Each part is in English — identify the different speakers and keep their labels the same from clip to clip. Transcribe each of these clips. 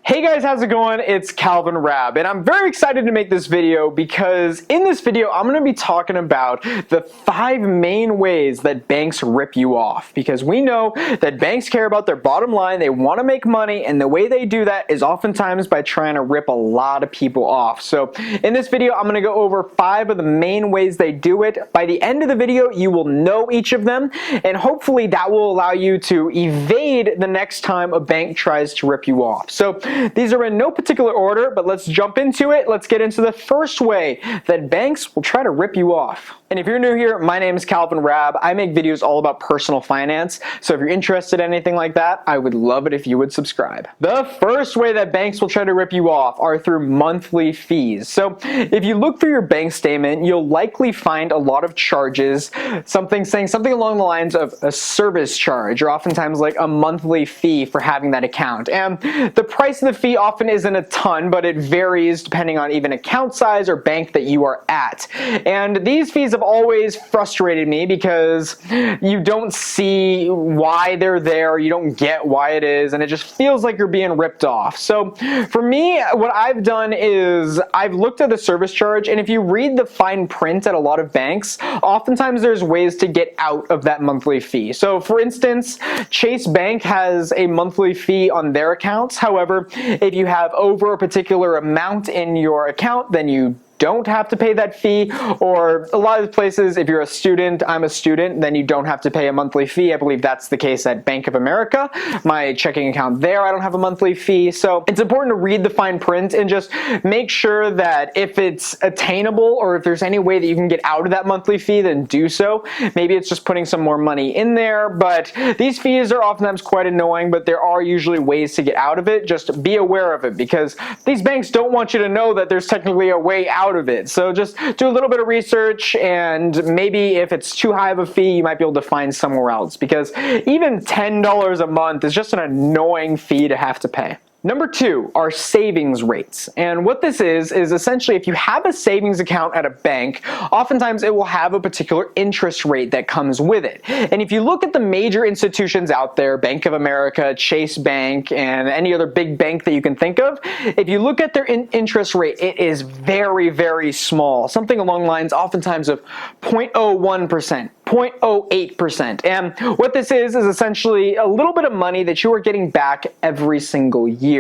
Speaker 1: Hey guys, how's it going? It's Calvin Raab, and I'm very excited to make this video because in this video I'm going to be talking about the 5 main ways that banks rip you off, because we know that banks care about their bottom line, they want to make money, and the way they do that is oftentimes by trying to rip a lot of people off. So in this video I'm going to go over 5 of the main ways they do it. By the end of the video you will know each of them, and hopefully that will allow you to evade the next time a bank tries to rip you off. So these are in no particular order, but let's jump into it. Let's get into the first way that banks will try to rip you off. And if you're new here, my name is Calvin Raab. I make videos all about personal finance, so if you're interested in anything like that, I would love it if you would subscribe. The first way that banks will try to rip you off are through monthly fees. So if you look through your bank statement, you'll likely find a lot of charges, saying something along the lines of a service charge, or oftentimes like a monthly fee for having that account. And the price of the fee often isn't a ton, but it varies depending on even account size or bank that you are at. And these fees have always frustrated me because you don't see why they're there, you don't get why it is, and it just feels like you're being ripped off. So for me, what I've done is I've looked at the service charge, and if you read the fine print at a lot of banks, oftentimes there's ways to get out of that monthly fee. So for instance, Chase Bank has a monthly fee on their accounts. However, if you have over a particular amount in your account, then you don't have to pay that fee. Or a lot of places, if you're a student, I'm a student, then you don't have to pay a monthly fee. I believe that's the case at Bank of America. My checking account there, I don't have a monthly fee. So it's important to read the fine print and just make sure that if it's attainable or if there's any way that you can get out of that monthly fee, then do so. Maybe it's just putting some more money in there, but these fees are oftentimes quite annoying, but there are usually ways to get out of it. Just be aware of it, because these banks don't want you to know that there's technically a way out of it. So just do a little bit of research, and maybe if it's too high of a fee, you might be able to find somewhere else, because even $10 a month is just an annoying fee to have to pay. Number 2 are savings rates. And what this is essentially if you have a savings account at a bank, oftentimes it will have a particular interest rate that comes with it. And if you look at the major institutions out there, Bank of America, Chase Bank, and any other big bank that you can think of, if you look at their interest rate, it is very, very small. Something along the lines oftentimes of 0.01%. 0.08%. And what this is essentially a little bit of money that you are getting back every single year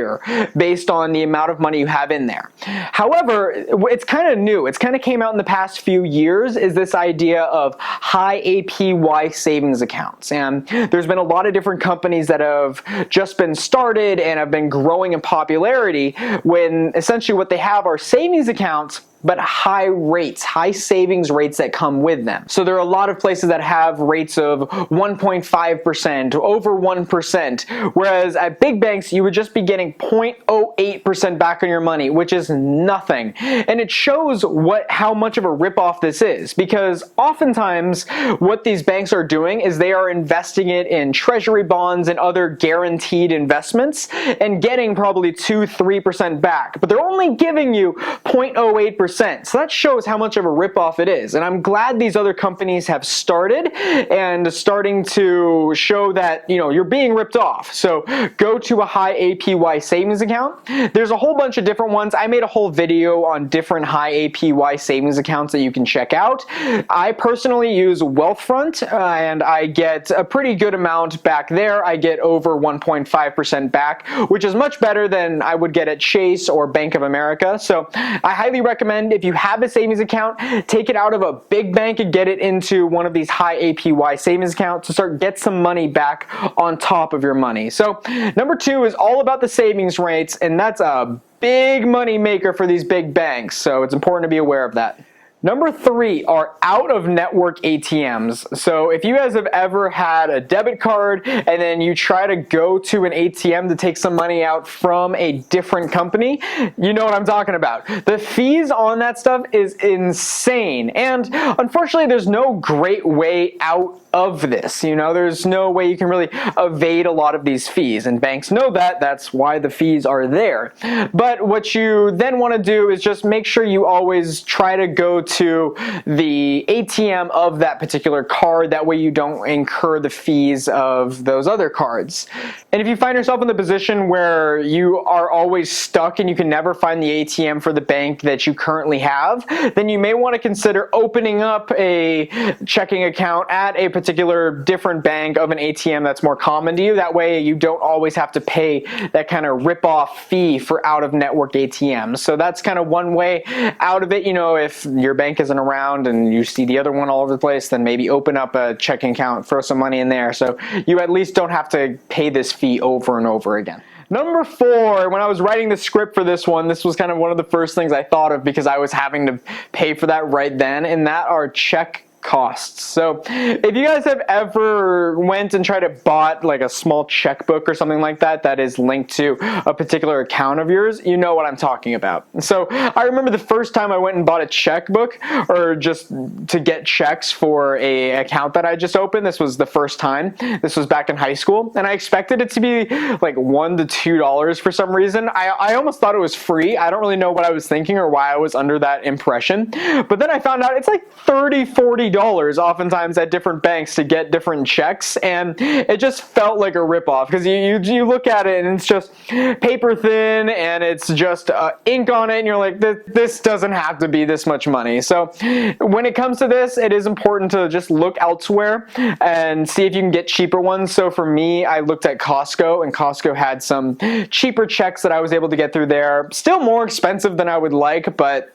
Speaker 1: based on the amount of money you have in there. However, it's kind of new. It's kind of came out in the past few years, is this idea of high APY savings accounts. And there's been a lot of different companies that have just been started and have been growing in popularity, when essentially what they have are savings accounts but high rates, high savings rates that come with them. So there are a lot of places that have rates of 1.5%, over 1%, whereas at big banks you would just be getting 0.08% back on your money, which is nothing. And it shows how much of a ripoff this is, because oftentimes what these banks are doing is they are investing it in treasury bonds and other guaranteed investments and getting probably 2-3% back, but they're only giving you 0.08%. So that shows how much of a ripoff it is. And I'm glad these other companies have started and starting to show that, you're being ripped off. So go to a high APY savings account. There's a whole bunch of different ones. I made a whole video on different high APY savings accounts that you can check out. I personally use Wealthfront, and I get a pretty good amount back there. I get over 1.5% back, which is much better than I would get at Chase or Bank of America. So I highly recommend, if you have a savings account, take it out of a big bank and get it into one of these high APY savings accounts to get some money back on top of your money. So number 2 is all about the savings rates, and that's a big money maker for these big banks. So it's important to be aware of that. Number 3 are out-of-network ATMs. So if you guys have ever had a debit card and then you try to go to an ATM to take some money out from a different company, you know what I'm talking about. The fees on that stuff is insane. And unfortunately, there's no great way out of this. There's no way you can really evade a lot of these fees, and banks know that. That's why the fees are there. But what you then want to do is just make sure you always try to go to the ATM of that particular card. That way you don't incur the fees of those other cards. And if you find yourself in the position where you are always stuck and you can never find the ATM for the bank that you currently have, then you may want to consider opening up a checking account at a particular different bank of an ATM that's more common to you. That way you don't always have to pay that kind of rip-off fee for out-of-network ATMs. So that's kind of one way out of it. If your bank isn't around and you see the other one all over the place, then maybe open up a checking account, throw some money in there, so you at least don't have to pay this fee over and over again. Number 4, when I was writing the script for this one, this was kind of one of the first things I thought of because I was having to pay for that right then, and that are check costs. So if you guys have ever went and tried to bought like a small checkbook or something like that that is linked to a particular account of yours, you know what I'm talking about. So I remember the first time I went and bought a checkbook, or just to get checks for a account that I just opened. This was the first time. This was back in high school, and I expected it to be like $1 to $2 for some reason. I almost thought it was free. I don't really know what I was thinking or why I was under that impression, but then I found out it's like $30-$40 oftentimes at different banks to get different checks, and it just felt like a ripoff because you look at it and it's just paper thin and it's just ink on it, and you're like, this doesn't have to be this much money. So when it comes to this, it is important to just look elsewhere and see if you can get cheaper ones. So for me, I looked at Costco, and Costco had some cheaper checks that I was able to get through there. Still more expensive than I would like, but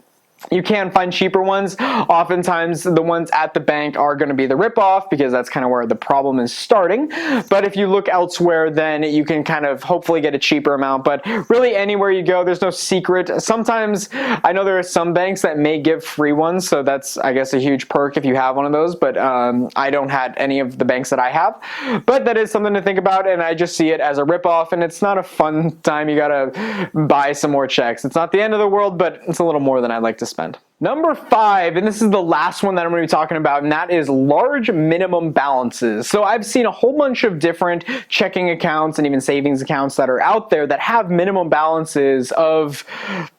Speaker 1: you can find cheaper ones. Oftentimes the ones at the bank are going to be the ripoff because that's kind of where the problem is starting. But if you look elsewhere, then you can kind of hopefully get a cheaper amount. But really anywhere you go, there's no secret. Sometimes I know there are some banks that may give free ones, so that's, I guess, a huge perk if you have one of those. But I don't have any of the banks that I have. But that is something to think about, and I just see it as a ripoff, and it's not a fun time. You gotta buy some more checks. It's not the end of the world, but it's a little more than I'd like to spend. Number 5, and this is the last one that I'm going to be talking about, and that is large minimum balances. So I've seen a whole bunch of different checking accounts and even savings accounts that are out there that have minimum balances of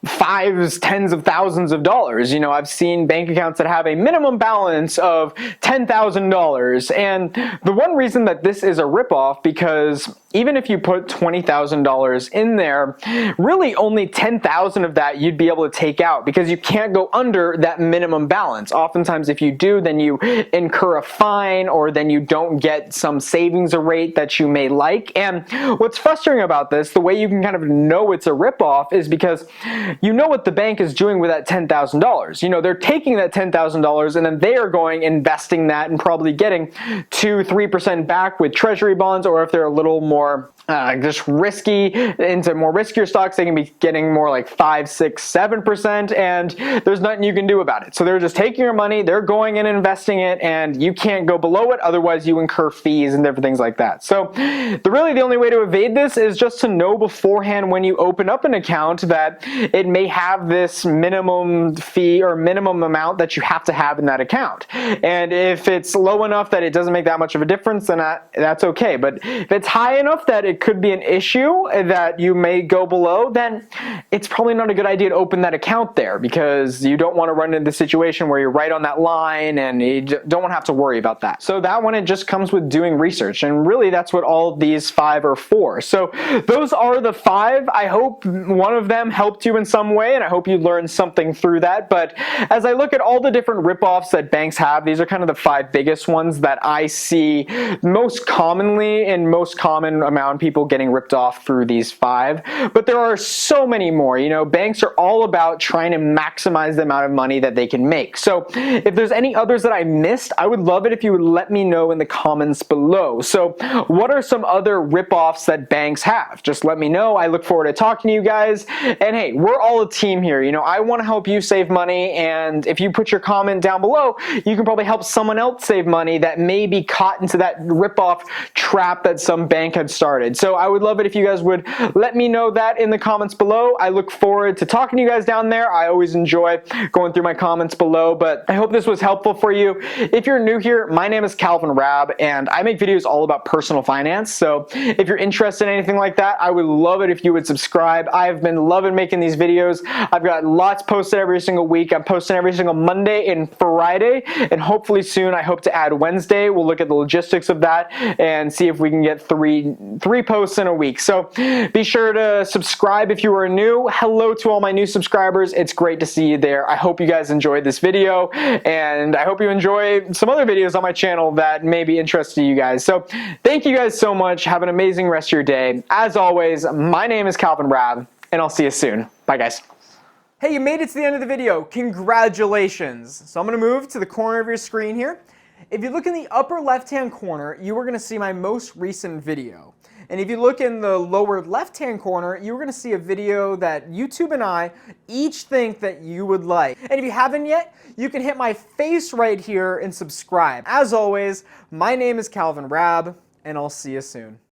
Speaker 1: fives, tens of thousands of dollars. I've seen bank accounts that have a minimum balance of $10,000, and the one reason that this is a ripoff, because even if you put $20,000 in there, really only $10,000 of that you'd be able to take out because you can't go under that minimum balance. Oftentimes if you do, then you incur a fine, or then you don't get some savings rate that you may like. And what's frustrating about this, the way you can kind of know it's a ripoff, is because you know what the bank is doing with that $10,000. They're taking that $10,000 and then they are going investing that and probably getting 2-3% back with treasury bonds, or if they're a little more just risky, into more riskier stocks, they can be getting more like 5, 6, 7%, and there's nothing you can do about it. So they're just taking your money, they're going and investing it, and you can't go below it, otherwise you incur fees and different things like that. So really the only way to evade this is just to know beforehand when you open up an account that it may have this minimum fee or minimum amount that you have to have in that account. And if it's low enough that it doesn't make that much of a difference, then that's okay. But if it's high enough that it could be an issue that you may go below, then it's probably not a good idea to open that account there, because you don't want to run into the situation where you're right on that line and you don't want to have to worry about that. So that one, it just comes with doing research, and really that's what all these 5 are for. So those are the 5. I hope one of them helped you in some way, and I hope you learned something through that. But as I look at all the different ripoffs that banks have, these are kind of the 5 biggest ones that I see most commonly, in most common amount of people getting ripped off through these 5. But there are so many more. Banks are all about trying to maximize the amount of money that they can make. So if there's any others that I missed, I would love it if you would let me know in the comments below. So what are some other ripoffs that banks have? Just let me know. I look forward to talking to you guys. And hey, we're all a team here. I want to help you save money, and if you put your comment down below, you can probably help someone else save money that may be caught into that ripoff trap that some bank had started. So I would love it if you guys would let me know that in the comments below. I look forward to talking to you guys down there. I always enjoy going through my comments below, but I hope this was helpful for you. If you're new here, my name is Calvin Raab, and I make videos all about personal finance. So if you're interested in anything like that, I would love it if you would subscribe. I've been loving making these videos. I've got lots posted every single week. I'm posting every single Monday and Friday, and hopefully soon I hope to add Wednesday. We'll look at the logistics of that and see if we can get three posts in a week. So be sure to subscribe if you are new. Hello to all my new subscribers. It's great to see you there. I hope you guys enjoyed this video, and I hope you enjoy some other videos on my channel that may be interesting to you guys. So thank you guys so much. Have an amazing rest of your day. As always, my name is Calvin Raab, and I'll see you soon. Bye, guys. Hey, you made it to the end of the video. Congratulations. So I'm going to move to the corner of your screen here. If you look in the upper left-hand corner, you are going to see my most recent video. And if you look in the lower left-hand corner, you're going to see a video that YouTube and I each think that you would like. And if you haven't yet, you can hit my face right here and subscribe. As always, my name is Calvin Raab, and I'll see you soon.